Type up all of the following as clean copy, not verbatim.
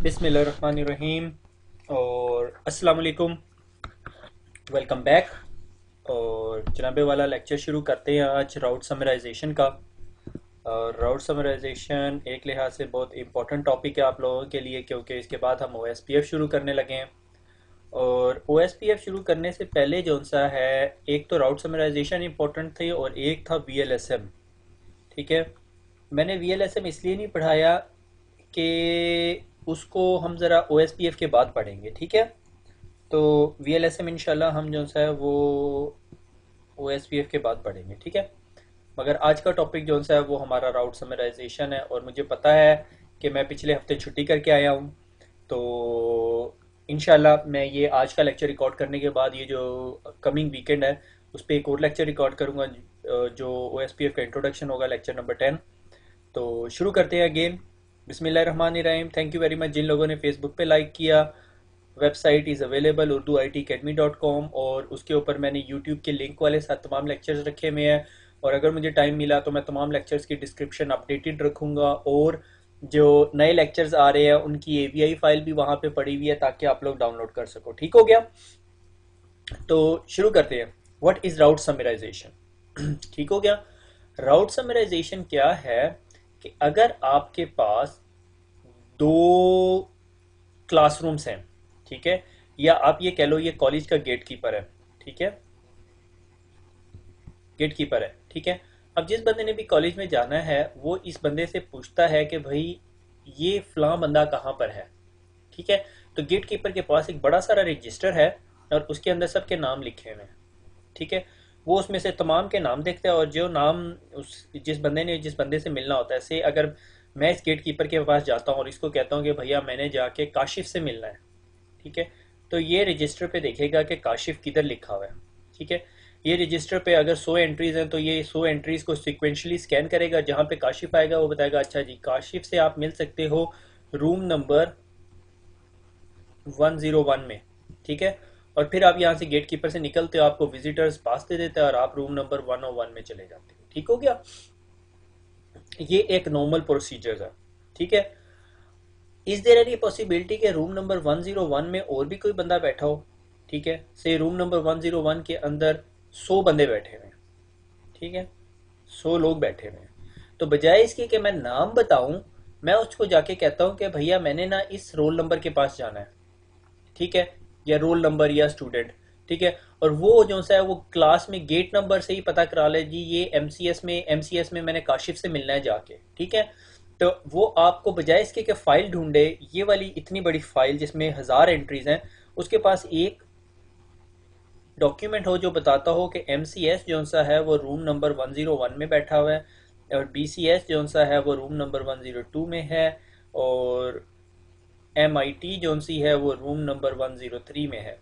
बिस्मिल्लाहिर्रहमानिर्रहीम और अस्सलाम वालेकुम। Welcome back. और जनाबे वाला लेक्चर शुरू करते हैं आज राउट समराइजेशन का। और राउट समराइजेशन एक लिहाज से बहुत इंपॉर्टेंट टॉपिक है आप लोगों के लिए, क्योंकि इसके बाद हम OSPF शुरू करने लगे हैं। और OSPF शुरू करने से पहले जो सा है, एक तो राउट समराइजेशन इंपॉर्टेंट थी और एक था VLSM। ठीक है, मैंने VLSM इसलिए नहीं पढ़ाया कि उसको हम ज़रा OSPF के बाद पढ़ेंगे। ठीक है, तो VLSM इंशाल्लाह हम जो सा है वो OSPF के बाद पढ़ेंगे। ठीक है, मगर आज का टॉपिक जो सा है वो हमारा राउट समराइजेशन है। और मुझे पता है कि मैं पिछले हफ्ते छुट्टी करके आया हूँ, तो इंशाल्लाह मैं ये आज का लेक्चर रिकॉर्ड करने के बाद ये जो कमिंग वीकेंड है उस पर एक और लेक्चर रिकॉर्ड करूँगा, जो OSPF का इंट्रोडक्शन होगा, लेक्चर नंबर 10। तो शुरू करते हैं अगेन। बिस्मिल्लाहिर्रहमानिर्रहीम। थैंक यू वेरी मच जिन लोगों ने फेसबुक पे लाइक किया। वेबसाइट इज़ अवेलेबल urduitacademy.com, और उसके ऊपर मैंने यूट्यूब के लिंक वाले साथ तमाम लेक्चर्स रखे हुए हैं। और अगर मुझे टाइम मिला तो मैं तमाम लेक्चर्स की डिस्क्रिप्शन अपडेटेड रखूँगा, और जो नए लेक्चर्स आ रहे हैं उनकी AVI फाइल भी वहाँ पे पड़ी हुई है ताकि आप लोग डाउनलोड कर सको। ठीक हो गया, तो शुरू करते हैं। What is route summarisation? ठीक हो गया। राउट समराइजेशन क्या है कि अगर आपके पास दो क्लासरूम्स हैं, ठीक है, या आप ये कह लो ये कॉलेज का गेट कीपर है। ठीक है, गेट कीपर है। ठीक है, अब जिस बंदे ने भी कॉलेज में जाना है वो इस बंदे से पूछता है कि भाई ये फलां बंदा कहाँ पर है। ठीक है, तो गेट कीपर के पास एक बड़ा सारा रजिस्टर है और उसके अंदर सबके नाम लिखे हुए हैं। ठीक है, वो उसमें से तमाम के नाम देखता है, और जो नाम उस जिस बंदे से मिलना होता है, से अगर मैं इस गेट कीपर के पास जाता हूँ और इसको कहता हूँ कि भैया मैंने जाके काशिफ से मिलना है, ठीक है, तो ये रजिस्टर पे देखेगा कि काशिफ किधर लिखा हुआ है। ठीक है, ये रजिस्टर पे अगर 100 एंट्रीज हैं तो ये 100 एंट्रीज को सिक्वेंशली स्कैन करेगा। जहाँ पे काशिफ आएगा वो बताएगा अच्छा जी काशिफ से आप मिल सकते हो रूम नंबर 101 में। ठीक है, और फिर आप यहाँ से गेट कीपर से निकलते हो, आपको विजिटर्स पास दे देता है और आप रूम नंबर 101 में चले जाते हो। ठीक हो गया, ये एक नॉर्मल प्रोसीजर है। ठीक है, इज देयर एनी पॉसिबिलिटी कि रूम नंबर 101 में और भी कोई बंदा बैठा हो? ठीक है, से रूम नंबर 101 के अंदर 100 बंदे बैठे हुए हैं। ठीक है, 100 लोग बैठे हुए हैं, तो बजाय इसके कि मैं नाम बताऊं, मैं उसको जाके कहता हूं कि भैया मैंने ना इस रोल नंबर के पास जाना है। ठीक है, या रोल नंबर या स्टूडेंट। ठीक है, और वो जो सा है वो क्लास में गेट नंबर से ही पता करा ले जी ये एमसीएस में मैंने काशिफ से मिलना है जाके। ठीक है, तो वो आपको बजाय इसके कि फाइल ढूंढे, ये वाली इतनी बड़ी फाइल जिसमें 1000 एंट्रीज हैं, उसके पास एक डॉक्यूमेंट हो जो बताता हो कि एमसीएस जो सा है वो रूम नंबर 101 में बैठा हुआ है, और बीसीएस जो सा है वो रूम नंबर 102 में है, और MIT जो सी है वो रूम नंबर 103 में है।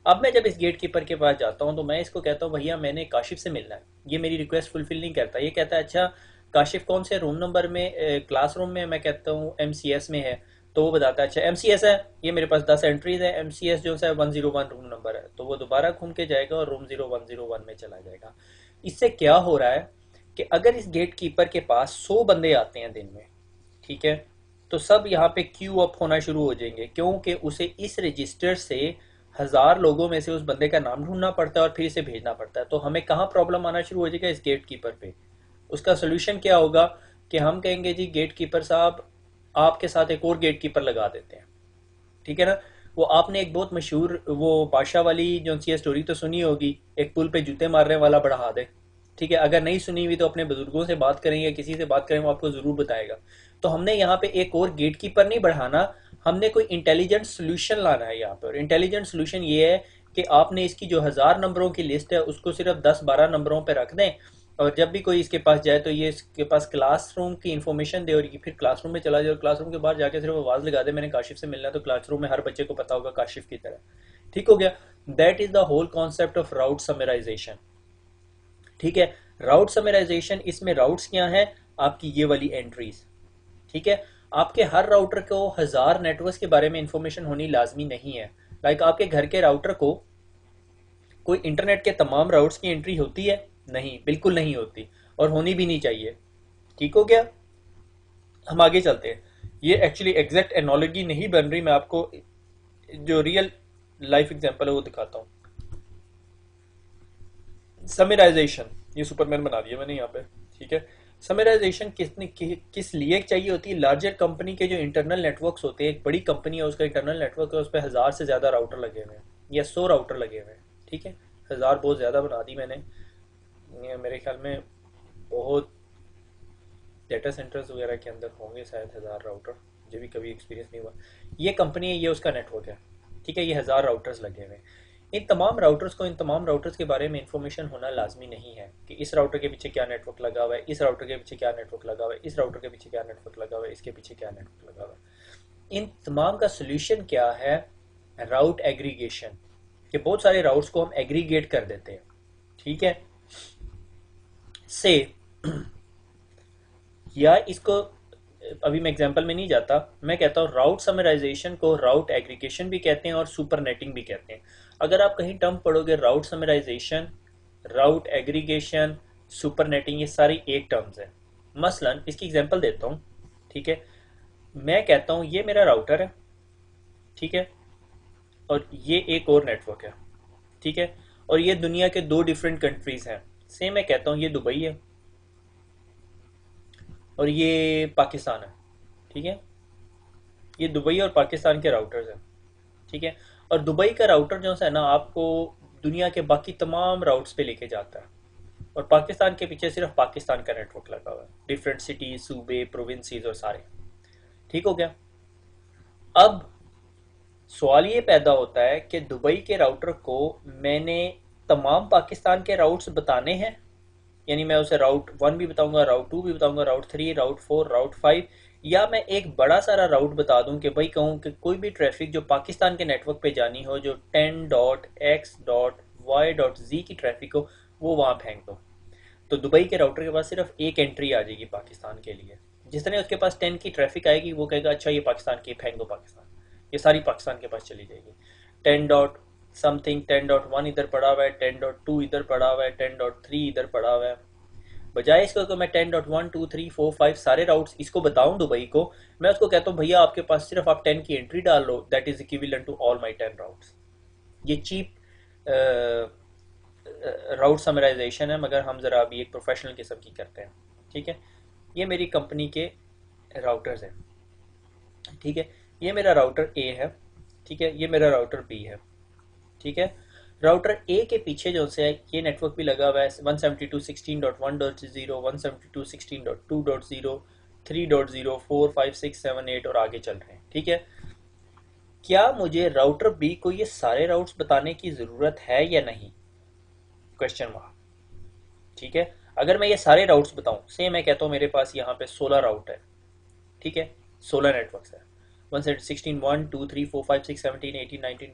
अब मैं जब इस गेट कीपर के पास जाता हूँ तो मैं इसको कहता हूँ भैया मैंने काशिफ से मिलना है। ये मेरी रिक्वेस्ट फुलफिल नहीं करता, ये कहता है अच्छा काशिफ कौन से रूम नंबर में, क्लासरूम में? मैं कहता हूँ MCS में है। तो वो बताता है अच्छा MCS है, ये मेरे पास 10 एंट्रीज है, MCS जो है 101 रूम नंबर है। तो वो दोबारा घूम के जाएगा और रूम 0101 में चला जाएगा। इससे क्या हो रहा है कि अगर इस गेट कीपर के पास 100 बंदे आते हैं दिन में, ठीक है, तो सब यहाँ पे क्यू अप होना शुरू हो जाएंगे, क्योंकि उसे इस रजिस्टर से 1000 लोगों में से उस बंदे का नाम ढूंढना पड़ता है और फिर इसे भेजना पड़ता है। तो हमें कहाँ प्रॉब्लम आना शुरू हो जाएगा? इस गेट कीपर पे। उसका सोल्यूशन क्या होगा कि हम कहेंगे जी गेट कीपर साहब आपके साथ एक और गेट कीपर लगा देते हैं। ठीक है ना, वो आपने एक बहुत मशहूर वो बादशाह वाली जो सी स्टोरी तो सुनी होगी, एक पुल पे जूते मारने वाला बढ़ा दे। ठीक है, अगर नहीं सुनी हुई तो अपने बुजुर्गों से बात करें या किसी से बात करें, वो आपको जरूर बताएगा। तो हमने यहाँ पे एक और गेट कीपर नहीं बढ़ाना, हमने कोई इंटेलिजेंट सोल्यूशन लाना है यहाँ पे। और इंटेलिजेंट सोल्यूशन ये है कि आपने इसकी जो 1000 नंबरों की लिस्ट है उसको सिर्फ 10-12 नंबरों पे रख दें, और जब भी कोई इसके पास जाए तो ये इसके पास क्लासरूम की इन्फॉर्मेशन दे और ये फिर क्लासरूम में चला जाए, और क्लासरूम के बाहर जाके सिर्फ आवाज लगा दे मैंने काशिफ से मिलना है, तो क्लासरूम में हर बच्चे को पता होगा काशिफ की तरह। ठीक हो गया, that is the whole concept of route summarisation. ठीक है, राउट समराइजेशन, इसमें राउट्स क्या है? आपकी ये वाली एंट्रीज। ठीक है, आपके हर राउटर को 1000 नेटवर्क के बारे में इंफॉर्मेशन होनी लाजमी नहीं है। लाइक आपके घर के राउटर को कोई इंटरनेट के तमाम राउट्स की एंट्री होती है? नहीं, बिल्कुल नहीं होती, और होनी भी नहीं चाहिए। ठीक हो गया, हम आगे चलते हैं। ये एक्चुअली एग्जैक्ट एनोलॉजी नहीं बन रही, मैं आपको जो रियल लाइफ एग्जांपल है वो दिखाता हूँ। समराइजेशन, ये सुपरमैन बना दिया मैंने यहाँ पे, ठीक है। समराइजेशन किस लिए चाहिए होती है? लार्जर कंपनी के जो इंटरनल नेटवर्क्स होते हैं, एक बड़ी कंपनी है उसका इंटरनल नेटवर्क है, उस पर 1000 से ज़्यादा राउटर लगे हुए हैं या 100 राउटर लगे हुए हैं, ठीक है। 1000 बहुत ज़्यादा बना दी मैंने, ये मेरे ख्याल में बहुत डेटा सेंटर्स वगैरह के अंदर होंगे शायद 1000 राउटर, मुझे भी कभी एक्सपीरियंस नहीं हुआ। ये कंपनी है, ये उसका नेटवर्क है, ठीक है। ये 1000 राउटर्स लगे हुए हैं। इन तमाम राउटर्स को, इन तमाम राउटर्स के बारे में इंफॉर्मेशन होना लाजमी नहीं है कि इस राउटर के पीछे क्या नेटवर्क लगा हुआ है, इस राउटर के पीछे क्या नेटवर्क लगा हुआ है, इस राउटर के पीछे क्या नेटवर्क लगा हुआ है, इसके पीछे क्या नेटवर्क लगा हुआ है। इन तमाम का सोल्यूशन क्या है? राउट एग्रीगेशन, कि बहुत सारे राउट्स को हम एग्रीगेट कर देते हैं, ठीक है। से या इसको अभी मैं एग्जांपल में नहीं जाता, मैं कहता हूँ राउट समराइजेशन को राउट एग्रीगेशन भी कहते हैं और सुपरनेटिंग भी कहते हैं। अगर आप कहीं टर्म पढ़ोगे राउट समराइजेशन, राउट एग्रीगेशन, सुपरनेटिंग, ये सारी एक टर्म्स है। मसलन इसकी एग्जांपल देता हूँ, ठीक है। मैं कहता हूँ ये मेरा राउटर है, ठीक है, और ये एक और नेटवर्क है, ठीक है, और ये दुनिया के 2 डिफरेंट कंट्रीज हैं। से मैं कहता हूँ ये दुबई है और ये पाकिस्तान है, ठीक है। ये दुबई और पाकिस्तान के राउटर्स हैं, ठीक है। और दुबई का राउटर जो है ना, आपको दुनिया के बाकी तमाम राउट्स पे लेके जाता है, और पाकिस्तान के पीछे सिर्फ पाकिस्तान का नेटवर्क लगा हुआ है, डिफरेंट सिटीज, सूबे, प्रोविंसेस और सारे, ठीक हो गया। अब सवाल ये पैदा होता है कि दुबई के राउटर को मैंने तमाम पाकिस्तान के राउट्स बताने हैं, यानी मैं उसे राउट 1 भी बताऊंगा, राउट 2 भी बताऊंगा, राउट 3, राउट 4, राउट 5, या मैं एक बड़ा सारा राउट बता दूं कि भाई कहूं कि कोई भी ट्रैफिक जो पाकिस्तान के नेटवर्क पे जानी हो, जो 10.x.y.z की ट्रैफिक हो, वो वहां फेंक दो। तो दुबई के राउटर के पास सिर्फ एक एंट्री आ जाएगी पाकिस्तान के लिए। जिस तरह उसके पास 10 की ट्रैफिक आएगी, वो कहेगा अच्छा ये पाकिस्तान की, फेंक दो पाकिस्तान, ये सारी पाकिस्तान के पास चली जाएगी। 10 डॉट समथिंग, 10.1 इधर पड़ा हुआ है, 10.2 इधर पड़ा हुआ है, 10.3 इधर पड़ा हुआ है। बजाय इसको कि मैं 10.1 2 3 4 5 सारे राउट्स इसको बताऊं दुबई को, मैं उसको कहता हूं भैया आपके पास सिर्फ आप 10 की एंट्री डाल लो, that is equivalent to all my 10 routes. ये चीप राउट समराइजेशन है, मगर हम जरा अभी एक प्रोफेशनल किस्म की करते हैं, ठीक है। ये मेरी कंपनी के राउटर्स हैं, ठीक है। ये मेरा राउटर ए है, ठीक है, ये मेरा राउटर बी है, ठीक है। राउटर ए के पीछे जो से ये नेटवर्क भी लगा हुआ है 172.16.1.0, 172.16.2.0, 3.0, 4, 5, 6, 7, 8 और आगे चल रहे हैं, ठीक है। क्या मुझे राउटर बी को ये सारे राउट्स बताने की जरूरत है या नहीं? क्वेश्चन मार्क, ठीक है। अगर मैं ये सारे राउट्स बताऊं, से मैं कहता हूं मेरे पास यहाँ पे 16 राउट है, ठीक है, 16 नेटवर्क्स है, 116, 1 2 3 4 5 6 17 18 19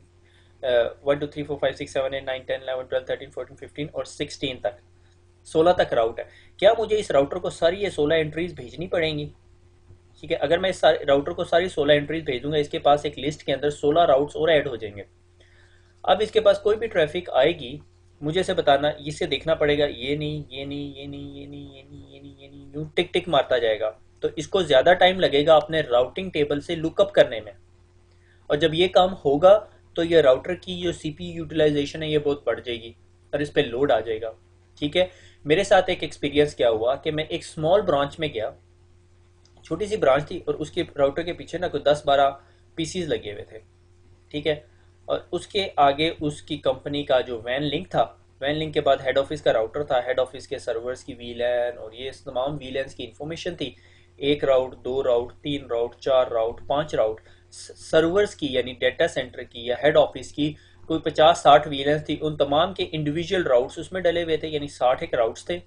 1 2 3 4 5 6 7 8 9 10 11 12 13 14 15 और 16 तक, 16 तक राउट है। क्या मुझे इस राउटर को सारी ये 16 एंट्रीज भेजनी पड़ेंगी? ठीक है, अगर मैं इस राउटर को सारी 16 एंट्रीज भेजूंगा, इसके पास एक लिस्ट के अंदर 16 राउट्स और ऐड हो जाएंगे। अब इसके पास कोई भी ट्रैफिक आएगी, मुझे इसे बताना, इसे देखना पड़ेगा, ये नहीं, ये नहीं, ये नहीं, ये नहीं, ये नहीं, ये नहीं, ये नहीं, यूं टिक टिक मारता जाएगा। तो इसको ज्यादा टाइम लगेगा अपने राउटिंग टेबल से लुकअप करने में, और जब ये काम होगा तो ये राउटर की जो सीपीयू यूटिलाइजेशन है ये बहुत बढ़ जाएगी और इस पर लोड आ जाएगा, ठीक है। मेरे साथ एक एक्सपीरियंस क्या हुआ कि मैं एक स्मॉल ब्रांच में गया, छोटी सी ब्रांच थी, और उसके राउटर के पीछे ना कोई 10-12 पीसीज लगे हुए थे, ठीक है। और उसके आगे उसकी कंपनी का जो वैन लिंक था, वैन लिंक के बाद हेड ऑफिस का राउटर था, हेड ऑफिस के सर्वर्स की वीलैन और ये तमाम वीलैंस की इंफॉर्मेशन थी, 1 राउट, 2 राउट, 3 राउट, 4 राउट, 5 राउट, सर्वर्स की यानी डेटा सेंटर की या हेड ऑफिस की कोई 50-60 वीलैंस थी, उन तमाम के इंडिविजुअल राउट्स उसमें डले हुए थे, यानी 60 एक राउट्स थे,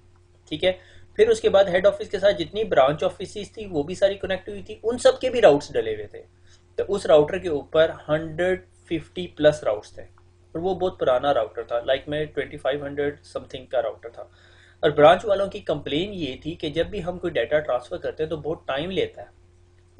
ठीक है। फिर उसके बाद हेड ऑफिस के साथ जितनी ब्रांच ऑफिस थी वो भी सारी कनेक्ट हुई थी, उन सब के भी राउट्स डले हुए थे। तो उस राउटर के ऊपर 150 प्लस राउट्स थे, और वो बहुत पुराना राउटर था, लाइक में 2500 समथिंग का राउटर था। और ब्रांच वालों की कंप्लेन ये थी कि जब भी हम कोई डाटा ट्रांसफर करते हैं तो बहुत टाइम लेता है।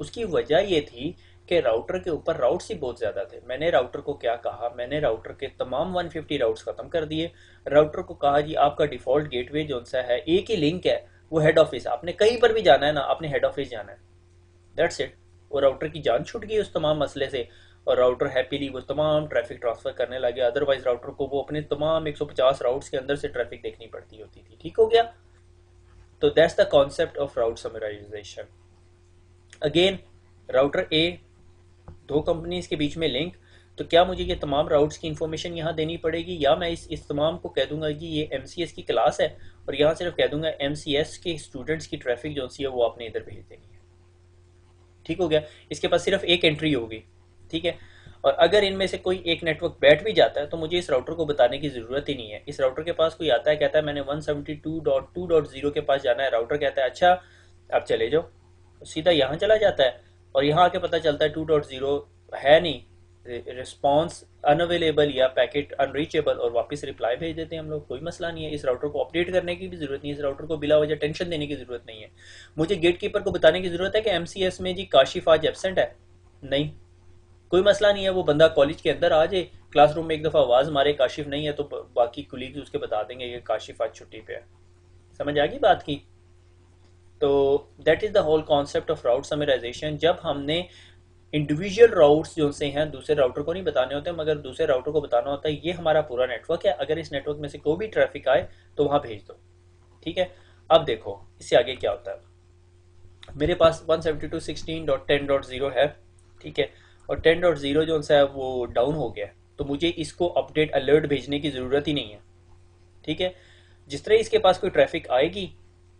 उसकी वजह ये थी कि राउटर के ऊपर राउट्स ही बहुत ज़्यादा थे। मैंने राउटर को क्या कहा, मैंने राउटर के तमाम 150 राउट्स ख़त्म कर दिए। राउटर को कहा जी आपका डिफ़ॉल्ट गेटवे जो सा है, एक ही लिंक है, वो हेड ऑफिस, आपने कहीं पर भी जाना है ना, आपने हेड ऑफिस जाना है, दैट्स इट। और राउटर की जान छूट गई उस तमाम मसले से, और राउटर हैप्पीली वो तमाम ट्रैफिक ट्रांसफ़र करने लगे। अदरवाइज राउटर को वो अपने तमाम 150 राउट्स के अंदर से ट्रैफिक देखनी पड़ती होती थी। ठीक हो गया। तो that's the concept of route summarisation. Again, router A, दो कंपनीज के बीच में लिंक, तो क्या मुझे ये तमाम राउट्स की इंफॉर्मेशन यहाँ देनी पड़ेगी, या मैं इस तमाम को कह दूंगा कि ये MCS की क्लास है और यहाँ सिर्फ कह दूंगा MCS के स्टूडेंट्स की ट्रैफिक जो सी है वो आपने इधर भेज देनी है। ठीक हो गया। इसके पास सिर्फ एक एंट्री होगी। ठीक है। और अगर इनमें से कोई एक नेटवर्क बैठ भी जाता है तो मुझे इस राउटर को बताने की ज़रूरत ही नहीं है। इस राउटर के पास कोई आता है, कहता है मैंने 172.2.0 के पास जाना है, राउटर कहता है अच्छा आप चले जाओ, सीधा यहाँ चला जाता है, और यहाँ आके पता चलता है 2.0 है नहीं, रिस्पॉन्स अनअवेलेबल या पैकेट अनरीचेबल, और वापस रिप्लाई भेज देते हैं हम लोग। कोई मसला नहीं है, इस राउटर को अपडेट करने की भी ज़रूरत नहीं है, इस राउटर को बिला वजह टेंशन देने की ज़रूरत नहीं है। मुझे गेट कीपर को बताने की ज़रूरत है कि MCS में जी काशिफ आज एबसेंट है, नहीं, कोई मसला नहीं है। वो बंदा कॉलेज के अंदर आ जाए, क्लासरूम में एक दफ़ा आवाज़ मारे काशिफ नहीं है, तो बाकी कुलीग्स उसके बता देंगे कि काशिफ आज छुट्टी पे है। समझ आ गई बात की। तो that is the whole concept of route summarisation. जब हमने इंडिविजुअल राउट्स जो से हैं दूसरे राउटर को नहीं बताने होते, मगर दूसरे राउटर को बताना होता है ये हमारा पूरा नेटवर्क है, अगर इस नेटवर्क में से कोई भी ट्रैफिक आए तो वहाँ भेज दो। ठीक है। अब देखो इससे आगे क्या होता है। मेरे पास 172.16.10.0 है। ठीक है। और 10.0 जो सा है वो डाउन हो गया है, तो मुझे इसको अपडेट अलर्ट भेजने की ज़रूरत ही नहीं है। ठीक है। जिस तरह इसके पास कोई ट्रैफिक आएगी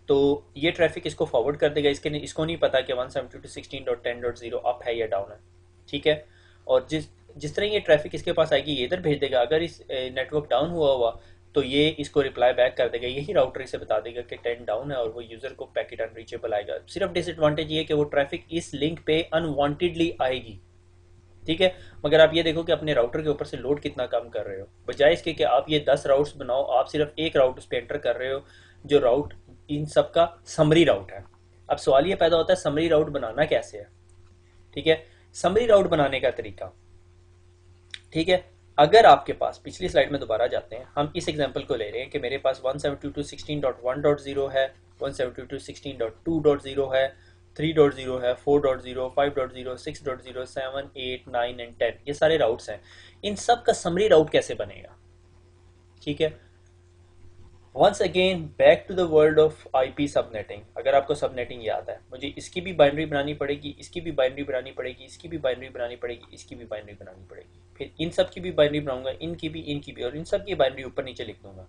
तो ये ट्रैफिक इसको फॉरवर्ड कर देगा। इसको नहीं पता कि 172.16.10.0 अप है या डाउन है। ठीक है। और जिस जिस तरह ये ट्रैफिक इसके पास आएगी ये इधर भेज देगा। अगर इस नेटवर्क डाउन हुआ तो ये इसको रिप्लाई बैक कर देगा, यही राउटर इसे बता देगा कि 10 डाउन है, और वो यूज़र को पैकेट अनरीचेबल आएगा। सिर्फ डिसएडवांटेज ये है कि वो ट्रैफिक इस लिंक पे अनवांटेडली आएगी। ठीक है। मगर आप ये देखो कि अपने राउटर के ऊपर से लोड कितना कम कर रहे हो, बजाय इसके कि आप ये 10 राउट्स बनाओ, आप सिर्फ एक राउट उस पर एंटर कर रहे हो जो राउट इन सब का समरी राउट है। अब सवाल ये पैदा होता है समरी राउट बनाना कैसे है। ठीक है। समरी राउट बनाने का तरीका, ठीक है, अगर आपके पास पिछली स्लाइड में दोबारा जाते हैं, हम इस एग्जांपल को ले रहे हैं कि मेरे पास 172.16.1.0 है, 172.16.2.0 है, 3.0 है, 4.0, 5.0, 6.0, 7, 8, 9 एंड 10, ये सारे राउट्स हैं। इन सब का समरी राउट कैसे बनेगा। ठीक है। Once again back to the world of IP subnetting. अगर आपको सबनेटिंग याद है, मुझे इसकी भी बाइनरी बनानी पड़ेगी, इसकी भी बाइनरी बनानी पड़ेगी, इसकी भी बाइनरी बनानी पड़ेगी, इसकी भी बाइनरी बनानी पड़ेगी, फिर इन सब की भी बाइनरी बनाऊंगा, इनकी भी, और इन सब की बाइनरी ऊपर नीचे लिख दूंगा।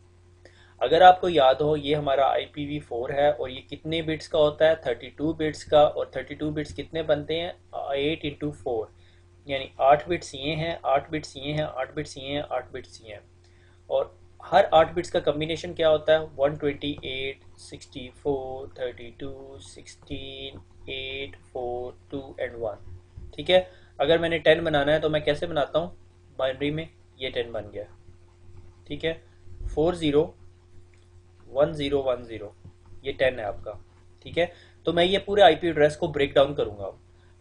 अगर आपको याद हो ये हमारा IPv4 है, और ये कितने बिट्स का होता है, 32 बिट्स का, और 32 बिट्स कितने बनते हैं, 8 × 4, यानी 8 बिट्स ये हैं, 8 बिट्स ये हैं, 8 बिट्स ये हैं, 8 बिट्स ये हैं। और हर 8 बिट्स का कम्बिनेशन क्या होता है, 128, 64, 32, 16, 8, 4, 2 एंड 1। ठीक है। अगर मैंने 10 बनाना है तो मैं कैसे बनाता हूँ, बाइनरी में ये 10 बन गया। ठीक है। 40, 1010, ये 10 है आपका। ठीक है। तो मैं ये पूरे IP एड्रेस को ब्रेक डाउन करूंगा,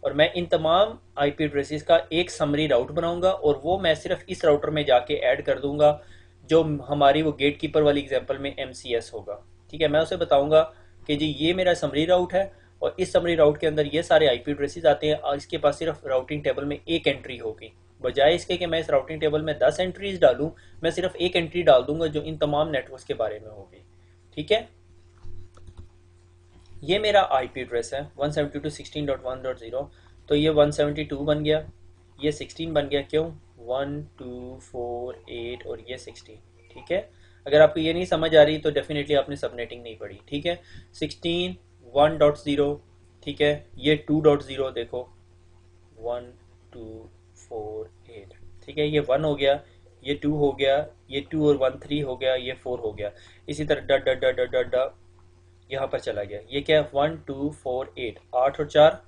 और मैं इन तमाम IP एड्रेसेस का एक समरी राउट बनाऊंगा, और वो मैं सिर्फ इस राउटर में जाके ऐड कर दूंगा जो हमारी वो गेट कीपर वाली एग्जांपल में MCS होगा। ठीक है। मैं उसे बताऊंगा कि जी ये मेरा समरी राउट है, और इस समरी राउट के अंदर ये सारे IP एड्रेसेस आते हैं, और इसके पास सिर्फ राउटिंग टेबल में एक एंट्री होगी। बजाय इसके कि मैं इस राउटिंग टेबल में 10 एंट्रीज डालूं, मैं सिर्फ एक एंट्री डाल दूंगा जो इन तमाम नेटवर्क्स के बारे में होगी। ठीक है। ये मेरा IP एड्रेस है 172.16.1.0। तो ये 172 बन गया, ये 16 बन गया, क्यों, 1, 2, 4, 8 और ये 16। ठीक है। अगर आपको ये नहीं समझ आ रही तो डेफिनेटली आपने सबनेटिंग नहीं पढ़ी। ठीक है। 16, 1.0, ठीक है, ये 2.0 देखो, 1, 2, 4, 8। ठीक है। ये 1 हो गया, ये 2 हो गया, ये 2 और 1 3 हो गया, ये 4 हो गया। इसी तरह ड ड ड ड ड ड यहाँ पर चला गया। ये क्या है, 1, 2, 4, 8, 8 और 4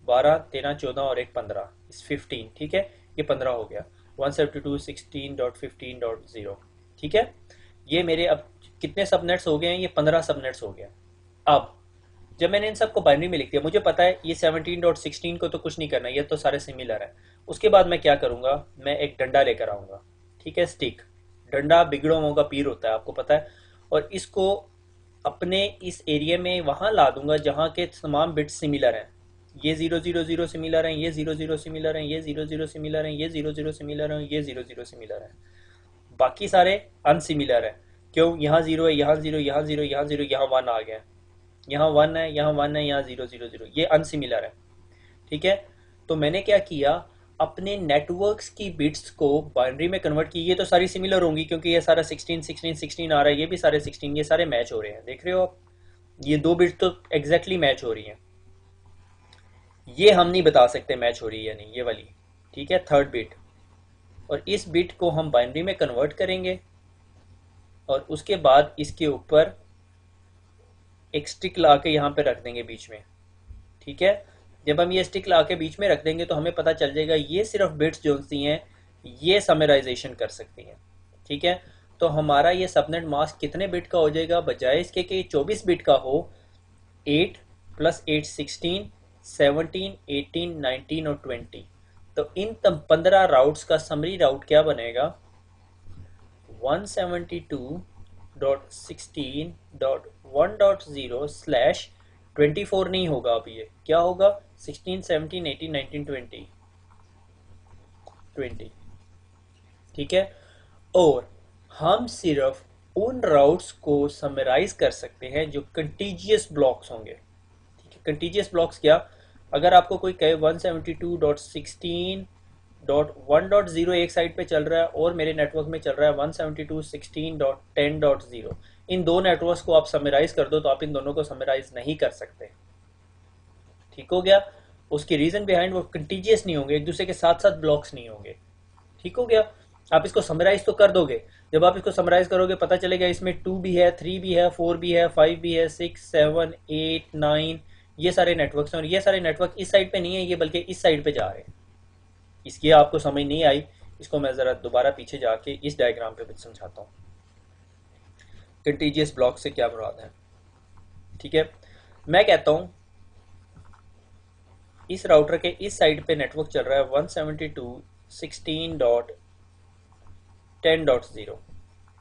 12, 13, 14 और 1 15, इस 15। ठीक है। ये 15 हो गया, 172.16.15.0। ठीक है। ये मेरे अब कितने सबनेट्स हो गए हैं, ये 15 सबनेट्स हो गए। अब जब मैंने इन सबको बाइनरी में लिख दिया, मुझे पता है ये 17.16 को तो कुछ नहीं करना, ये तो सारे सिमिलर है। उसके बाद मैं क्या करूँगा, मैं एक डंडा लेकर आऊँगा। ठीक है। स्टिक, डंडा बिगड़ों का पीर होता है, आपको पता है, और इसको अपने इस एरिया में वहाँ ला दूंगा जहाँ के तमाम बिट्स सिमिलर हैं। ये 0 0 0 सिमिलर हैं, ये 0 0 सिमिलर हैं, ये 0 0 सिमिलर हैं, ये 0 0 सिमिलर हैं, ये 0 0 सिमिलर हैं। बाकी सारे अनसिमिलर हैं। क्यों? यहाँ जीरो है, यहाँ जीरो, यहाँ जीरो, यहाँ जीरो, यहाँ वन आ गया, यहाँ वन है, यहाँ वन है, यहाँ 0 0 0, ये अनसिमिलर है। ठीक है। तो मैंने क्या किया, अपने नेटवर्क्स की बिट्स को बाइनरी में कन्वर्ट की। ये तो सारी सिमिलर होंगी क्योंकि ये सारा 16 16 16 आ रहा है, ये भी सारे 16, ये सारे मैच हो रहे हैं, देख रहे हो आप। ये दो बिट्स तो एग्जैक्टली मैच हो रही हैं। ये हम नहीं बता सकते मैच हो रही है या नहीं, ये वाली। ठीक है, थर्ड बिट। और इस बिट को हम बाइनरी में कन्वर्ट करेंगे और उसके बाद इसके ऊपर एक स्टिक ला के यहाँ पे रख देंगे बीच में। ठीक है। जब हम ये स्टिक ला के बीच में रख देंगे तो हमें पता चल जाएगा ये सिर्फ बिट्स जो सी हैं ये समराइजेशन कर सकती हैं। ठीक है। तो हमारा ये सबनेट मास्क कितने बिट का हो जाएगा? बजाय इसके कि 24 बिट का हो, 8 + 8 16, 17, 18, 19 और 20। तो इन 15 राउट्स का समरी राउट क्या बनेगा? 172.16.1.0/24 नहीं होगा, अब ये क्या होगा? 16, 17, 18, 19, 20। ठीक है। और हम सिर्फ उन राउट्स को समराइज कर सकते हैं जो कंटीजियस ब्लॉक्स होंगे। ठीक है। कंटीजियस ब्लॉक्स क्या? अगर आपको कोई कहे 172.16.1.0 एक साइड पे चल रहा है और मेरे नेटवर्क में चल रहा है 172.16.10.0, इन दो नेटवर्क्स को आप समराइज कर दो तो आप इन दोनों को समराइज नहीं कर सकते। ठीक हो गया। उसकी रीजन बिहाइंड, वो कंटीजियस नहीं होंगे, एक दूसरे के साथ साथ ब्लॉक्स नहीं होंगे। ठीक हो गया। आप इसको समराइज तो कर दोगे। जब आप इसको समराइज करोगे पता चलेगा इसमें 2 भी है, 3 भी है, 4 भी है, 5 भी है, 6 7 8 9, ये सारे नेटवर्क्स हैं। और ये सारे नेटवर्क इस साइड पे नहीं है, ये बल्कि इस साइड पे जा रहे हैं। इसकी आपको समझ नहीं आई, इसको मैं ज़रा दोबारा पीछे जाके इस डायग्राम पे भी समझाता हूँ कंटीजियस ब्लॉक से क्या मुराद है। ठीक है। मैं कहता हूँ इस राउटर के इस साइड पे नेटवर्क चल रहा है 172.16.10.0।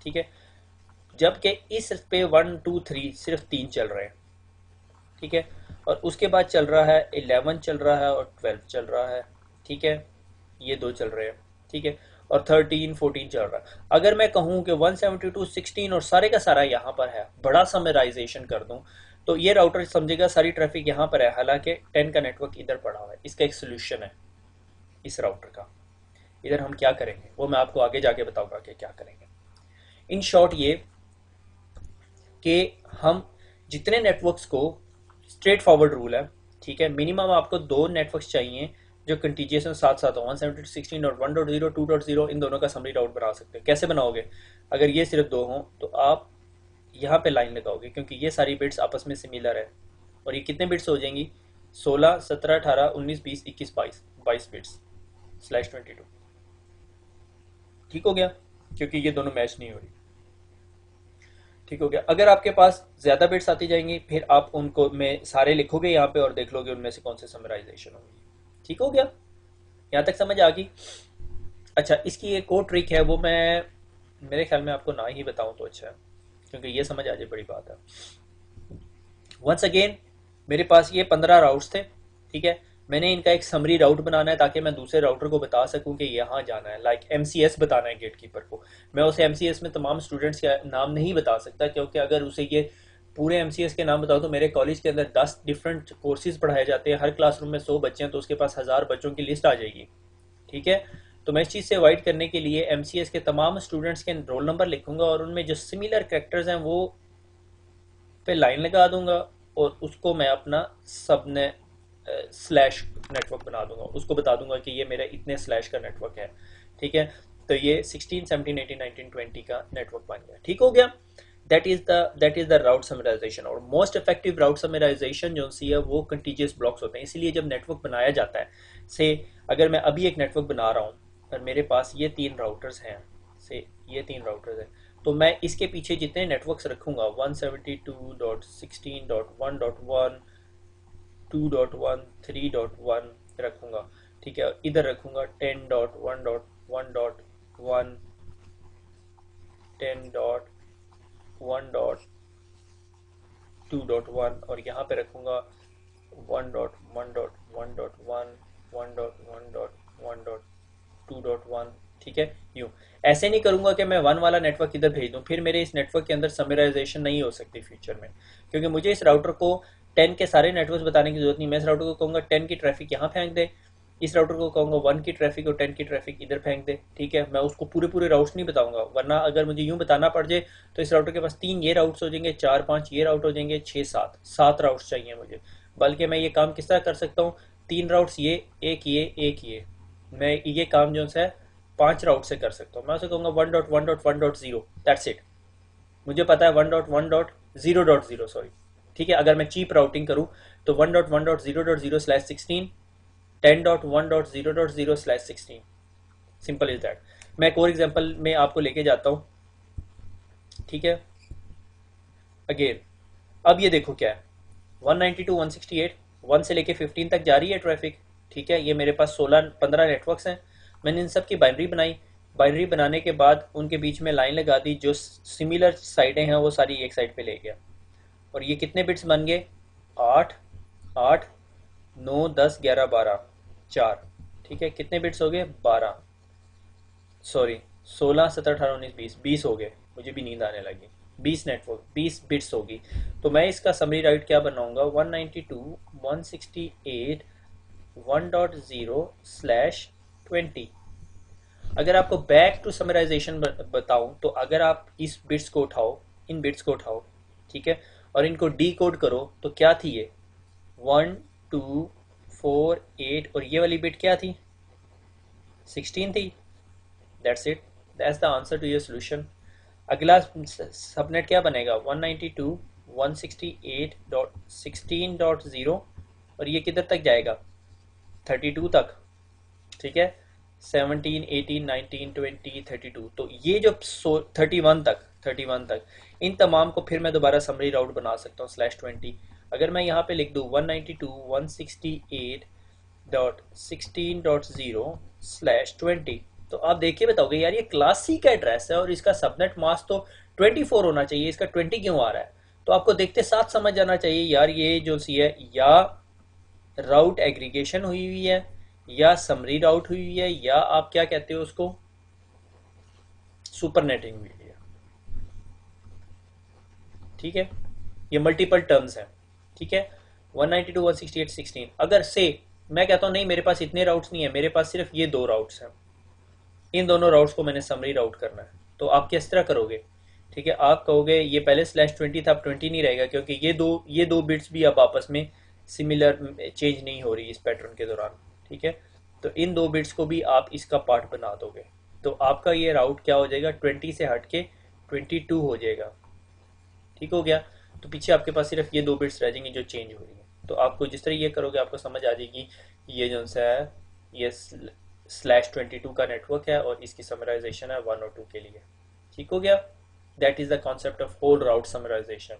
ठीक है। जबकि इस पे 1 2 3 सिर्फ 3 चल रहे हैं। ठीक है। और उसके बाद चल रहा है 11 चल रहा है और 12 चल रहा है। ठीक है। ये दो चल रहे हैं। ठीक है। और 13 14 चल रहा है। अगर मैं कहूँ कि 172.16 और सारे का सारा यहाँ पर है, बड़ा समराइजेशन कर दूँ, तो ये राउटर समझेगा सारी ट्रैफिक यहाँ पर है, हालांकि 10 का नेटवर्क इधर पड़ा हुआ है। इसका एक सोल्यूशन है इस राउटर का। इधर हम क्या करेंगे वो मैं आपको आगे जाके बताऊंगा कि क्या करेंगे। इन शॉर्ट ये कि हम जितने नेटवर्क्स को, स्ट्रेट फॉरवर्ड रूल है। ठीक है। मिनिमम आपको दो नेटवर्क्स चाहिए जो कंटीजियस साथ साथ हो। 172.16.1.0 2.0 इन दोनों का समरी राउट बना सकते हैं। कैसे बनाओगे? अगर ये सिर्फ दो हों तो आप यहाँ पे लाइन लगाओगे क्योंकि ये सारी बिट्स आपस में सिमिलर है। और ये कितने बिट्स हो जाएंगी? 16 17 18 19 20 21 22 बिट्स /22। ठीक हो गया, क्योंकि ये दोनों मैच नहीं हो रही। ठीक हो गया। अगर आपके पास ज्यादा बिट्स आती जाएंगी फिर आप उनको में सारे लिखोगे यहाँ पे और देख लोगे उनमें से कौन से समराइजेशन होंगी। ठीक हो गया। यहाँ तक समझ आ गई? अच्छा, इसकी एक और ट्रिक है, वो मैं मेरे ख्याल में आपको ना ही बताऊं तो अच्छा है, क्योंकि ये समझ आ जाए बड़ी बात है। वंस अगेन मेरे पास ये 15 राउट्स थे। ठीक है। मैंने इनका एक समरी राउट बनाना है ताकि मैं दूसरे राउटर को बता सकूं कि यहाँ जाना है। लाइक MCS बताना है गेट कीपर को। मैं उसे MCS में तमाम स्टूडेंट्स के नाम नहीं बता सकता, क्योंकि अगर उसे ये पूरे MCS के नाम बताओ तो मेरे कॉलेज के अंदर 10 डिफरेंट कोर्सेज पढ़ाए जाते हैं, हर क्लासरूम में 100 बच्चे हैं, तो उसके पास 1000 बच्चों की लिस्ट आ जाएगी। ठीक है। तो मैं इस चीज़ से अवॉइड करने के लिए MCS के तमाम स्टूडेंट्स के रोल नंबर लिखूंगा और उनमें जो सिमिलर कैरेक्टर्स हैं वो पे लाइन लगा दूंगा और उसको मैं अपना सबने स्लैश नेटवर्क बना दूंगा। उसको बता दूंगा कि ये मेरा इतने स्लैश का नेटवर्क है। ठीक है। तो ये 16 17 18 19 20 का नेटवर्क बन गया। ठीक हो गया। That is the route summarisation. और मोस्ट इफेक्टिव राउट समराइजेशन जो सी है वो कंटीजियस ब्लॉक्स होते हैं। इसीलिए जब नेटवर्क बनाया जाता है, से अगर मैं अभी एक नेटवर्क बना रहा हूँ और मेरे पास ये 3 राउटर्स हैं, से ये 3 राउटर्स हैं, तो मैं इसके पीछे जितने नेटवर्क्स रखूंगा 172.16.1.1 2.1 3.1 रखूंगा। ठीक है। इधर रखूंगा 10.1.1.1 10.1.2.1 और यहाँ पे रखूंगा 1.1.1.1 1.1.1.2.1, ठीक है, यूँ। ऐसे नहीं करूंगा कि मैं 1 वाला नेटवर्क इधर भेज दूं, फिर मेरे इस नेटवर्क के अंदर समराइजेशन नहीं हो सकती फ्यूचर में, क्योंकि मुझे इस राउटर को 10 के सारे नेटवर्क्स बताने की जरूरत नहीं। मैं इस राउटर को कहूँगा 10 की ट्रैफिक यहाँ फेंक दे, इस राउटर को कहूँगा 1 की ट्रैफिक और 10 की ट्रैफिक इधर फेंक दे, ठीक है। मैं उसको पूरे पूरे राउट्स नहीं बताऊंगा, वरना अगर मुझे यूँ बताना पड़ जाए तो इस राउटर के पास 3 ये राउट्स हो जाएंगे, 4-5 ये राउट हो जाएंगे, 6-7 राउट्स चाहिए मुझे। बल्कि मैं ये काम किस तरह कर सकता हूँ, 3 राउट्स ये, एक ये, एक ये, मैं ये काम जो है 5 राउट से कर सकता हूँ। मैं उसे कहूँगा 1.1.1.0, दैट्स इट। मुझे पता है 1.1.0.0, सॉरी, ठीक है। अगर मैं चीप राउटिंग करूँ तो 1.1.0.0/16, 10.1.0.0/16, सिंपल इज दैट। मैं एक और एग्जांपल में आपको लेके जाता हूँ, ठीक है। अगेन अब ये देखो क्या है, 192.168, 1 से लेके 15 तक जा रही है ट्रैफिक, ठीक है। ये मेरे पास 16-15 नेटवर्क्स हैं। मैंने इन सब की बाइनरी बनाई, बाइनरी बनाने के बाद उनके बीच में लाइन लगा दी, जो सिमिलर साइडें हैं वो सारी एक साइड पे ले गया। और ये कितने बिट्स बन गए, 8 8 9 10 11 12 4, ठीक है। कितने बिट्स हो गए, 12, सॉरी 16 17 18 19 20 हो गए, मुझे भी नींद आने लगी। 20 नेटवर्क, 20 बिट्स होगी। तो मैं इसका समरी राइट क्या बनाऊंगा, 192.168.1.0/20। अगर आपको बैक टू समराइजेशन बताऊं तो अगर आप इस बिट्स को उठाओ, इन बिट्स को उठाओ, ठीक है, और इनको डी कोड करो तो क्या थी ये, 1 2 4 8, और ये वाली बिट क्या थी, 16 थी। That's it, that's the answer to your solution. अगला सबनेट क्या बनेगा, 192.168.16.0, और ये किधर तक जाएगा, 32 तक, ठीक है। 17 18 19 20 32, तो ये जो 31 तक इन तमाम को फिर मैं दोबारा समरी राउट बना सकता हूँ /20। अगर मैं यहाँ पे लिख दूँ 192.168.16.0/20, तो आप देखिए बताओगे यार ये क्लास सी का एड्रेस है और इसका सबनेट मास्क तो 24 होना चाहिए, इसका 20 क्यों आ रहा है। तो आपको देखते साथ समझ जाना चाहिए यार ये जो सी है, या राउट एग्रीगेशन हुई हुई है, या समरी राउट हुई हुई है, या आप क्या कहते हो उसको, सुपरनेटिंग हुई है, ठीक है। ये मल्टीपल टर्म्स हैं, ठीक है। 192.168.16, अगर से मैं कहता हूँ नहीं मेरे पास इतने राउट्स नहीं है, मेरे पास सिर्फ ये 2 राउट्स हैं, इन दोनों राउट्स को मैंने समरी राउट करना है, तो आप किस तरह करोगे, ठीक है। आप कहोगे ये पहले /20 था, अब 20 नहीं रहेगा, क्योंकि ये दो बिट्स भी अब आपस में सिमिलर चेंज नहीं हो रही इस पैटर्न के दौरान, ठीक है। तो इन 2 बिट्स को भी आप इसका पार्ट बना दोगे, तो आपका ये राउट क्या हो जाएगा, 20 से हट के 22 हो जाएगा, ठीक हो गया। तो पीछे आपके पास सिर्फ ये 2 बिट्स रह जाएंगी जो चेंज हो रही है। तो आपको जिस तरह ये करोगे आपको समझ आ जाएगी ये जो सा है ये /22 का नेटवर्क है और इसकी समराइजेशन है 1 और 2 के लिए, ठीक हो गया। That is the concept of whole route summarisation.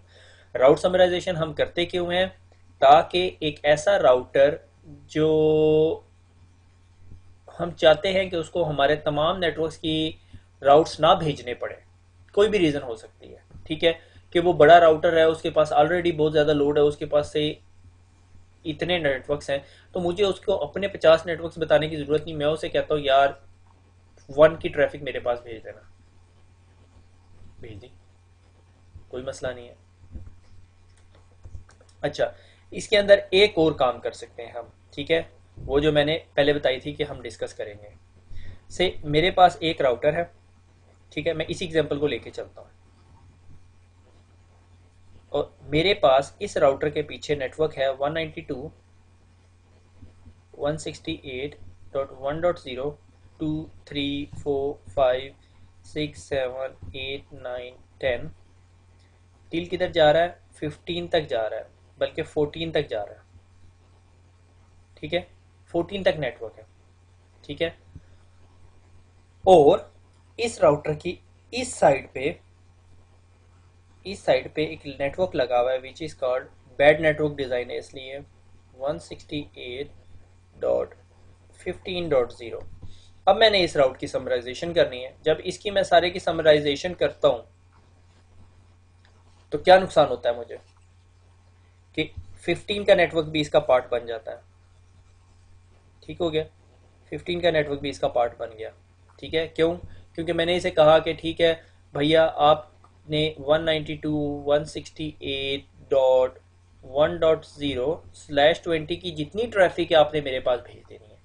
Route summarisation हम करते क्यों हैं, ताकि एक ऐसा राउटर जो हम चाहते हैं कि उसको हमारे तमाम नेटवर्क्स की राउट्स ना भेजने पड़े, कोई भी रीज़न हो सकती है, ठीक है, कि वो बड़ा राउटर है, उसके पास ऑलरेडी बहुत ज़्यादा लोड है, उसके पास से इतने नेटवर्क्स हैं, तो मुझे उसको अपने 50 नेटवर्क्स बताने की ज़रूरत नहीं। मैं उसे कहता हूँ यार 1 की ट्रैफिक मेरे पास भेज देना, भेज दी, कोई मसला नहीं है। अच्छा, इसके अंदर एक और काम कर सकते हैं हम, ठीक है, वो जो मैंने पहले बताई थी कि हम डिस्कस करेंगे। से मेरे पास एक राउटर है, ठीक है, मैं इसी एग्जांपल को लेके चलता हूँ, और मेरे पास इस राउटर के पीछे नेटवर्क है 192.168.1.0 2 3 4 5 6 7 8 9 10, टिल किधर जा रहा है, 15 तक जा रहा है, बल्कि 14 तक जा रहा है, ठीक है, 14 तक नेटवर्क है, ठीक है। और इस राउटर की इस साइड पे एक नेटवर्क लगा हुआ है which is called, bad network design है इसलिए 168.15.0। अब मैंने इस राउट की समराइजेशन करनी है। जब इसकी मैं सारे की समराइजेशन करता हूं तो क्या नुकसान होता है मुझे कि 15 का नेटवर्क भी इसका पार्ट बन जाता है। ठीक हो गया, 15 का नेटवर्क भी इसका पार्ट बन गया। ठीक है, क्यों? क्योंकि मैंने इसे कहा कि ठीक है भैया, आपने 192.168.1.0/20 की जितनी ट्रैफिक है आपने मेरे पास भेज देनी है।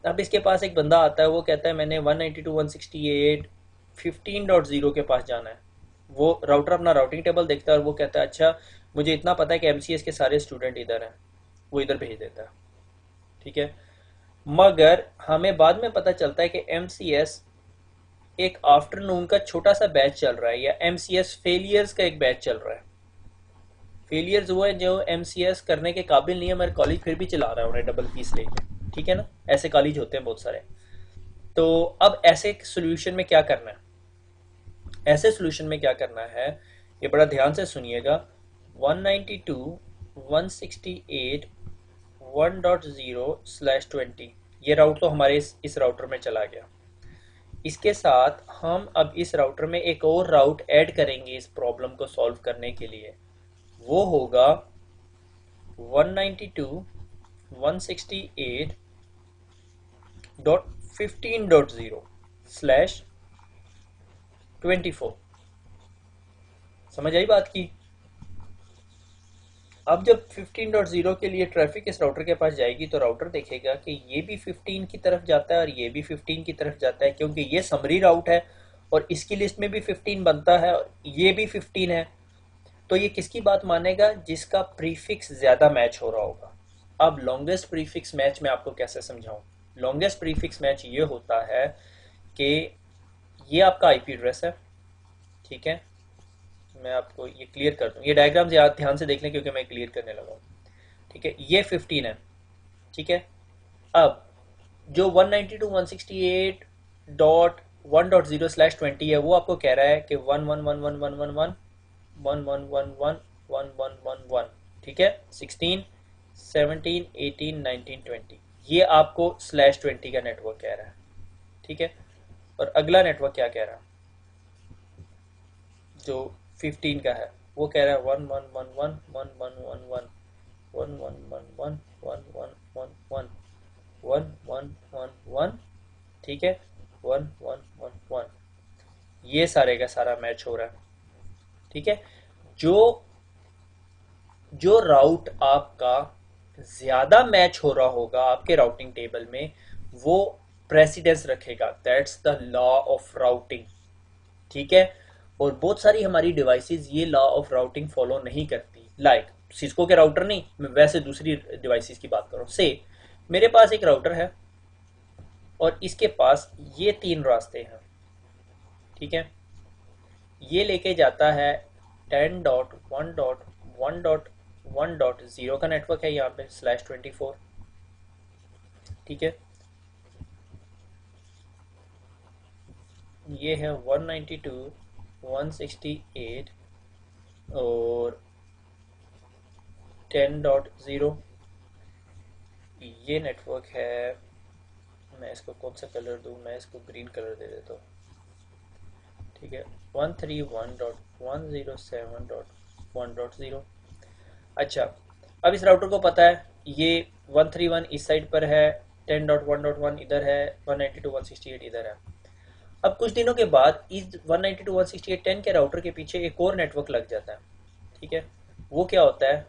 अब इसके पास एक बंदा आता है, वो कहता है मैंने 192.168.15.0 के पास जाना है। वो राउटर अपना राउटिंग टेबल देखता है और वो कहता है अच्छा, मुझे इतना पता है कि एमसीएस के सारे स्टूडेंट इधर हैं, वो इधर भेज देता है। ठीक है, मगर हमें बाद में पता चलता है कि एमसीएस एक आफ्टरनून का छोटा सा बैच चल रहा है, या एमसीएस फेलियर्स का एक बैच चल रहा है। फेलियर्स वो है जो एमसीएस करने के काबिल नहीं है, मगर कॉलेज फिर भी चला रहा है उन्हें डबल फीस लेके। ठीक है ना, ऐसे कॉलेज होते हैं बहुत सारे। तो अब ऐसे सोल्यूशन में क्या करना है? ऐसे सोल्यूशन में क्या करना है, ये बड़ा ध्यान से सुनिएगा। 192.168.1.0/20 ये राउट तो हमारे इस राउटर में चला गया। इसके साथ हम अब इस राउटर में एक और राउट ऐड करेंगे इस प्रॉब्लम को सॉल्व करने के लिए। वो होगा 192.168.15.0/24। समझ आई बात की? अब जब 15.0 के लिए ट्रैफिक इस राउटर के पास जाएगी तो राउटर देखेगा कि ये भी 15 की तरफ जाता है और ये भी 15 की तरफ जाता है, क्योंकि ये समरी राउट है और इसकी लिस्ट में भी 15 बनता है और ये भी 15 है। तो ये किसकी बात मानेगा? जिसका प्रीफिक्स ज्यादा मैच हो रहा होगा। अब लॉन्गेस्ट प्रीफिक्स मैच मैं आपको कैसे समझाऊं? लॉन्गेस्ट प्रीफिक्स मैच ये होता है कि ये आपका आईपी एड्रेस है। ठीक है, मैं आपको ये क्लियर कर दूं, ये डायग्राम ध्यान से देख लें क्योंकि मैं क्लियर करने लगा हूँ। ठीक है, ये 15 है। ठीक है, अब जो 192.168.1.0/20 है वो आपको कह रहा है कि 111111111111111। ठीक है, 16 17 18 19 20 ये आपको /20 का नेटवर्क कह रहा है। ठीक है, और अगला नेटवर्क क्या कह रहा है? जो 15 का है वो कह रहा है 1111111111111111। ठीक है, 1111 ये सारे का सारा मैच हो रहा है। ठीक है, जो जो राउट आपका ज्यादा मैच हो रहा होगा आपके राउटिंग टेबल में, वो प्रेसिडेंस रखेगा। That's the law of routing. ठीक है, और बहुत सारी हमारी डिवाइसेस ये लॉ ऑफ राउटिंग फॉलो नहीं करती। लाइक सिस्को के राउटर नहीं, मैं वैसे दूसरी डिवाइसेस की बात कर रहा हूँ। से मेरे पास एक राउटर है और इसके पास ये 3 रास्ते हैं। ठीक है, ये लेके जाता है 10.1.1.1.0 का नेटवर्क है यहाँ पे /24। ठीक है, ये है 192.168 और 10.0। ये नेटवर्क है, मैं इसको कौन सा कलर दूँ? मैं इसको ग्रीन कलर दे देता हूँ। ठीक है, 131.107.1.0। अच्छा, अब इस राउटर को पता है ये 131 इस साइड पर है, 10.1.1 इधर है, 192.168 इधर है। अब कुछ दिनों के बाद इस 192.168.10 के राउटर के पीछे एक और नेटवर्क लग जाता है। ठीक है, वो क्या होता है?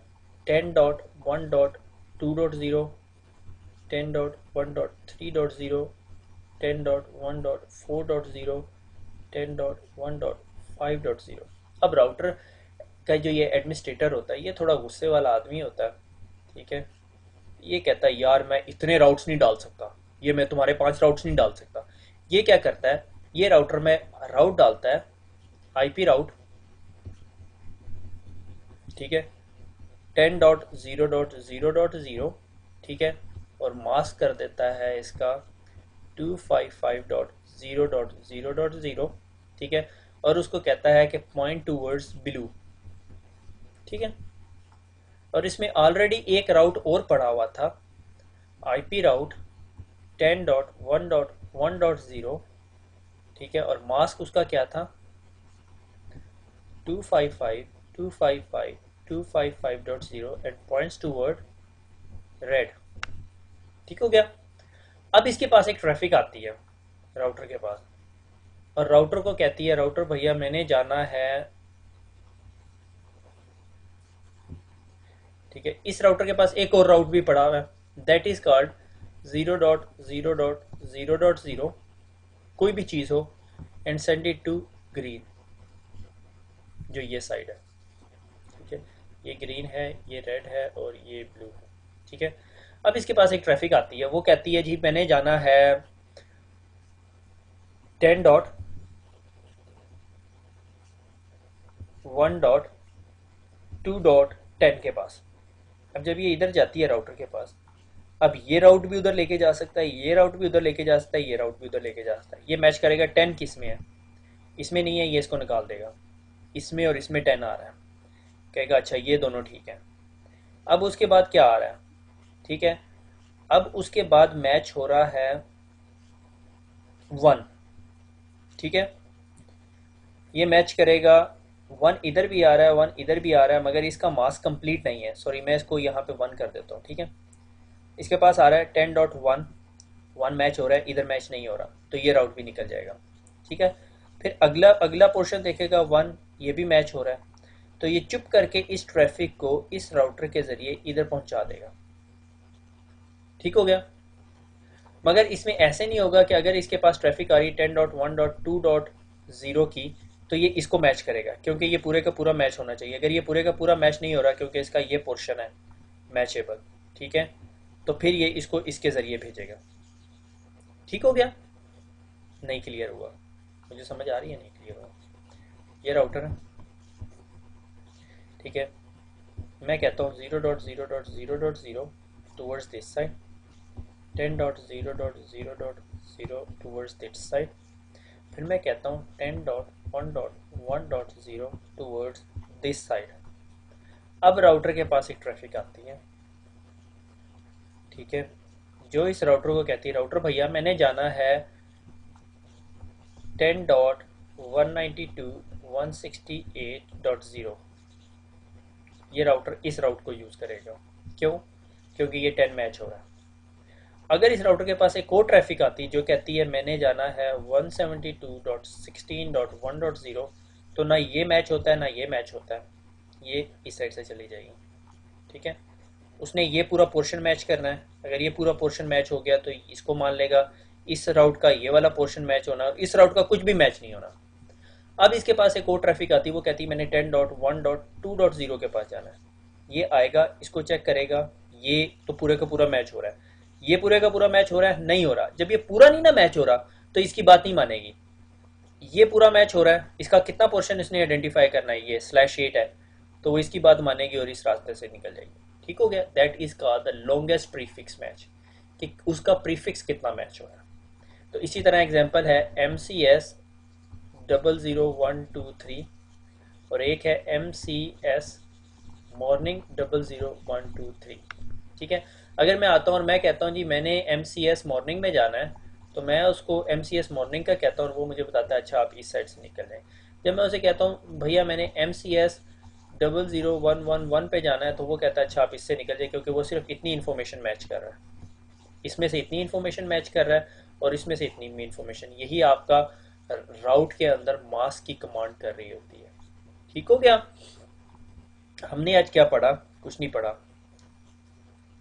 10.1.2.0, 10.1.3.0, 10.1.4.0, 10.1.5.0। अब राउटर का जो ये एडमिनिस्ट्रेटर होता है ये थोड़ा गुस्से वाला आदमी होता है। ठीक है, ये कहता है यार मैं इतने राउट्स नहीं डाल सकता, ये मैं तुम्हारे 5 राउट्स नहीं डाल सकता। ये क्या करता है, ये राउटर में राउट डालता है, आईपी राउट। ठीक है, 10.0.0.0। ठीक है, और मास्क कर देता है इसका 255.0.0.0। ठीक है, और उसको कहता है कि पॉइंट टूवर्ड्स ब्लू। ठीक है, और इसमें ऑलरेडी एक राउट और पड़ा हुआ था, आईपी राउट 10.1.1.0। ठीक है, और मास्क उसका क्या था? 255 255.0 एंड पॉइंट्स टूवर्ड रेड। ठीक हो गया। अब इसके पास एक ट्रैफिक आती है राउटर के पास, और राउटर को कहती है, राउटर भैया मैंने जाना है, ठीक है, इस राउटर के पास एक और राउट भी पड़ा हुआ है, दैट इज कॉल्ड 0.0.0.0 कोई भी चीज हो, and send it to green, जो ये साइड है। ठीक है, ये ग्रीन है, ये रेड है और ये ब्लू है। ठीक है, अब इसके पास एक ट्रैफिक आती है, वो कहती है जी मैंने जाना है 10.1.2.10 के पास। अब जब ये इधर जाती है राउटर के पास, अब ये राउट भी उधर लेके जा सकता है, ये राउट भी उधर लेके जा सकता है, ये राउट भी उधर लेके जा सकता है। ये मैच करेगा 10 किस में है, इसमें नहीं है, ये इसको निकाल देगा, इसमें और इसमें 10 आ रहा है, कहेगा अच्छा ये दोनों ठीक है। अब उसके बाद क्या आ रहा है, ठीक है, अब उसके बाद मैच हो रहा है 1। ठीक है, ये मैच करेगा 1 इधर भी आ रहा है, 1 इधर भी आ रहा है, मगर इसका मास कंप्लीट नहीं है, सॉरी मैं इसको यहाँ पे 1 कर देता हूँ। ठीक है, इसके पास आ रहा है 10.1, 1 मैच हो रहा है, इधर मैच नहीं हो रहा, तो ये राउट भी निकल जाएगा। ठीक है, फिर अगला अगला पोर्शन देखेगा 1, ये भी मैच हो रहा है, तो ये चुप करके इस ट्रैफिक को इस राउटर के जरिए इधर पहुंचा देगा। ठीक हो गया। मगर इसमें ऐसे नहीं होगा कि अगर इसके पास ट्रैफिक आ रही 10.1.2.0 की, तो ये इसको मैच करेगा, क्योंकि ये पूरे का पूरा मैच होना चाहिए। अगर ये पूरे का पूरा मैच नहीं हो रहा, क्योंकि इसका ये पोर्शन है मैचेबल, ठीक है, तो फिर ये इसको इसके जरिए भेजेगा। ठीक हो गया, नहीं क्लियर हुआ, मुझे समझ आ रही है नहीं क्लियर हुआ। ये राउटर है, ठीक है, मैं कहता हूँ 0.0.0.0 towards this side, 10.0.0.0 towards this side, फिर मैं कहता हूँ 10.1.1.0 टूवर्ड्स दिस साइड। अब राउटर के पास एक ट्रैफिक आती है, ठीक है, जो इस राउटर को कहती है, राउटर भैया मैंने जाना है 10.192.168.0। ये राउटर इस राउट को यूज करेगा, क्यों, क्योंकि ये 10 मैच हो रहा है। अगर इस राउटर के पास एक और ट्रैफिक आती है जो कहती है मैंने जाना है 172.16.1.0, तो ना ये मैच होता है ना ये मैच होता है, ये इस साइड से चली जाएगी। ठीक है, उसने ये पूरा पोर्शन मैच करना है, अगर ये पूरा पोर्शन मैच हो गया तो इसको मान लेगा इस राउट का ये वाला पोर्शन मैच होना, इस राउट का कुछ भी मैच नहीं होना। अब इसके पास एक और ट्रैफिक आती है, वो कहती है मैंने 10.1.2.0 के पास जाना है। ये आएगा, इसको चेक करेगा, ये तो पूरे का पूरा मैच हो रहा है, ये पूरे का पूरा मैच हो रहा है, नहीं हो रहा। जब ये पूरा नहीं ना मैच हो रहा, तो इसकी बात नहीं मानेगी। ये पूरा मैच हो रहा है, इसका कितना पोर्शन इसने आइडेंटिफाई करना है, ये /8 है, तो वो इसकी बात मानेगी और इस रास्ते से निकल जाएगी। ठीक हो गया, that is called the longest prefix match, कि उसका प्रीफिक्स कितना मैच हो रहा है। तो इसी तरह एग्जांपल है MCS 00123 और एक है MCS मॉर्निंग 00123। ठीक है, अगर मैं आता हूँ और मैं कहता हूँ जी मैंने MCS मॉर्निंग में जाना है, तो मैं उसको MCS मॉर्निंग का कहता हूँ और वो मुझे बताता है अच्छा आप इस साइड से निकल जाए। जब मैं उसे कहता हूँ भैया मैंने MCS 00111 पे जाना है, तो वो कहता है अच्छा आप इससे निकल जाए, क्योंकि वो सिर्फ इतनी इन्फॉर्मेशन मैच कर रहा है, इसमें से इतनी इन्फॉर्मेशन मैच कर रहा है और इसमें से इतनी इन्फॉर्मेशन। यही आपका राउट के अंदर मास्क की कमांड कर रही होती है। ठीक हो गया। हमने आज क्या पढ़ा, कुछ नहीं पढ़ा।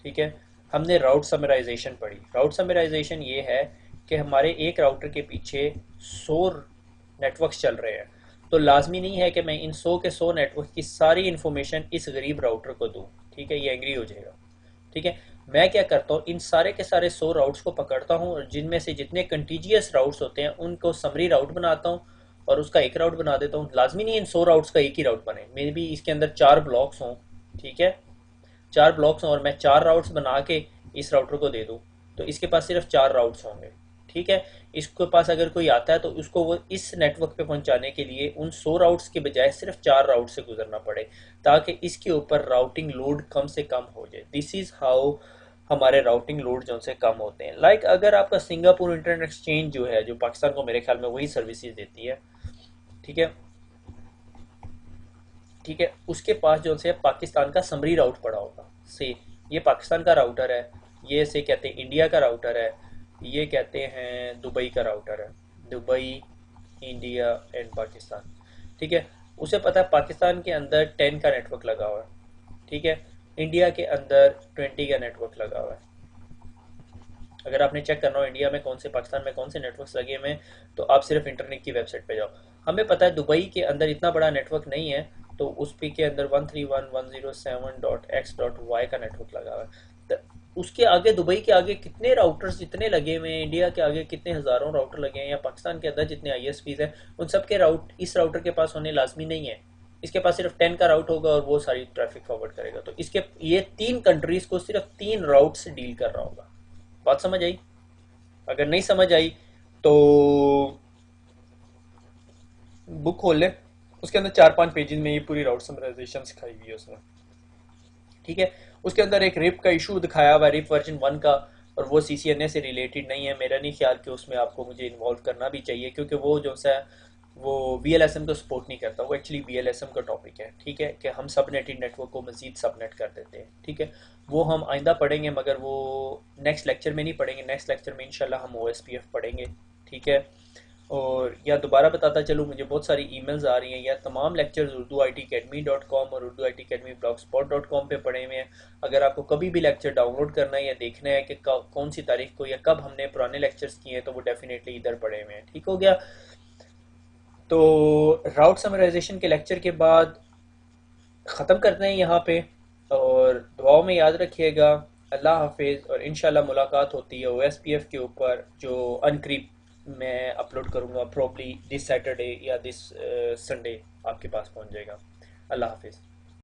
ठीक है, हमने राउट समराइजेशन पढ़ी। राउट समराइजेशन ये है कि हमारे एक राउटर के पीछे 100 नेटवर्क्स चल रहे हैं, तो लाजमी नहीं है कि मैं इन 100 के 100 नेटवर्क की सारी इन्फॉर्मेशन इस गरीब राउटर को दूं। ठीक है, ये एग्री हो जाएगा। ठीक है, मैं क्या करता हूँ, इन सारे के सारे 100 राउट्स को पकड़ता हूँ और जिनमें से जितने कंटीजियस राउट्स होते हैं उनको समरी राउट बनाता हूँ और उसका एक राउट बना देता हूँ। लाजमी नहीं इन 100 राउट्स का एक ही राउट बने, मे भी इसके अंदर 4 ब्लॉक्स हों। ठीक है, 4 ब्लॉक्स हों और मैं 4 राउट्स बना के इस राउटर को दे दूँ, तो इसके पास सिर्फ 4 राउट्स होंगे। ठीक है, इसके पास अगर कोई आता है तो उसको वो इस नेटवर्क पे पहुंचाने के लिए उन 100 राउट्स के बजाय सिर्फ 4 राउट से गुजरना पड़े, ताकि इसके ऊपर राउटिंग लोड कम से कम हो जाए। दिस इज हाउ हमारे राउटिंग लोड जो से कम होते हैं। लाइक अगर आपका सिंगापुर इंटरनेट एक्सचेंज जो है, जो पाकिस्तान को मेरे ख्याल में वही सर्विसेज देती है। ठीक है, ठीक है, उसके पास जो से पाकिस्तान का समरी राउट पड़ा होगा। से ये पाकिस्तान का राउटर है, ये से कहते हैं इंडिया का राउटर है, ये कहते हैं दुबई का राउटर है, दुबई, इंडिया एंड पाकिस्तान। ठीक है, उसे पता है पाकिस्तान के अंदर 10 का नेटवर्क लगा हुआ है, ठीक है, इंडिया के अंदर 20 का नेटवर्क लगा हुआ है। अगर आपने चेक करना हो इंडिया में कौन से, पाकिस्तान में कौन से नेटवर्क्स लगे हुए हैं, तो आप सिर्फ इंटरनेट की वेबसाइट पे जाओ। हमें पता है दुबई के अंदर इतना बड़ा नेटवर्क नहीं है, तो उस पे के अंदर 131.107.x.y का नेटवर्क लगा हुआ है। तो उसके आगे, दुबई के आगे कितने राउटर्स जितने लगे हुए हैं, इंडिया के आगे कितने हज़ारों राउटर लगे हैं, या पाकिस्तान के अंदर जितने ISPs हैं, उन सब के राउट इस राउटर के पास होने लाजमी नहीं है। इसके पास सिर्फ 10 का राउट होगा और वो सारी ट्रैफिक फॉरवर्ड करेगा। तो इसके ये 3 कंट्रीज को सिर्फ 3 राउट से डील कर रहा होगा। बात समझ आई? अगर नहीं समझ आई तो बुक खोल ले, उसके अंदर 4-5 पेजेस में ये पूरी राउट समराइजेशन सिखाई हुई है उसने। ठीक है, उसके अंदर एक रिप का इशू दिखाया हुआ है, रिप वर्जन 1 का, और वो CCNA से रिलेटेड नहीं है। मेरा नहीं ख्याल कि उसमें आपको मुझे इन्वॉल्व करना भी चाहिए, क्योंकि वो जो सा वो VLSM को सपोर्ट नहीं करता, वो एक्चुअली BLSM का टॉपिक है। ठीक है, कि हम सबनेटेड नेटवर्क को मजीद सबनेट कर देते हैं। ठीक है, वो हम आइंदा पढ़ेंगे, मगर वो नेक्स्ट लेक्चर में नहीं पढ़ेंगे। नेक्स्ट लेक्चर में इंशाल्लाह हम OSPF पढ़ेंगे। ठीक है, और या दोबारा बताता चलूँ, मुझे बहुत सारी ईमेल्स आ रही हैं, या तमाम लेक्चर्स urduitacademy.com और urduitacademyblogspot.com पे पढ़े हुए हैं। अगर आपको कभी भी लेक्चर डाउनलोड करना है या देखना है कि कौन सी तारीख को या कब हमने पुराने लेक्चर्स किए हैं, तो वो डेफिनेटली इधर पढ़े हुए हैं। ठीक हो गया? तो राउट समराइजेशन के लेक्चर के बाद ख़त्म करते हैं यहाँ पे, और दुआओं में याद रखिएगा। अल्लाह हाफिज़, और इंशाल्लाह मुलाकात होती है OSPF के ऊपर, जो अनकरीब मैं अपलोड करूँगा, प्रॉब्ली दिस सैटरडे या दिस संडे आपके पास पहुँच जाएगा। अल्लाह हाफिज़।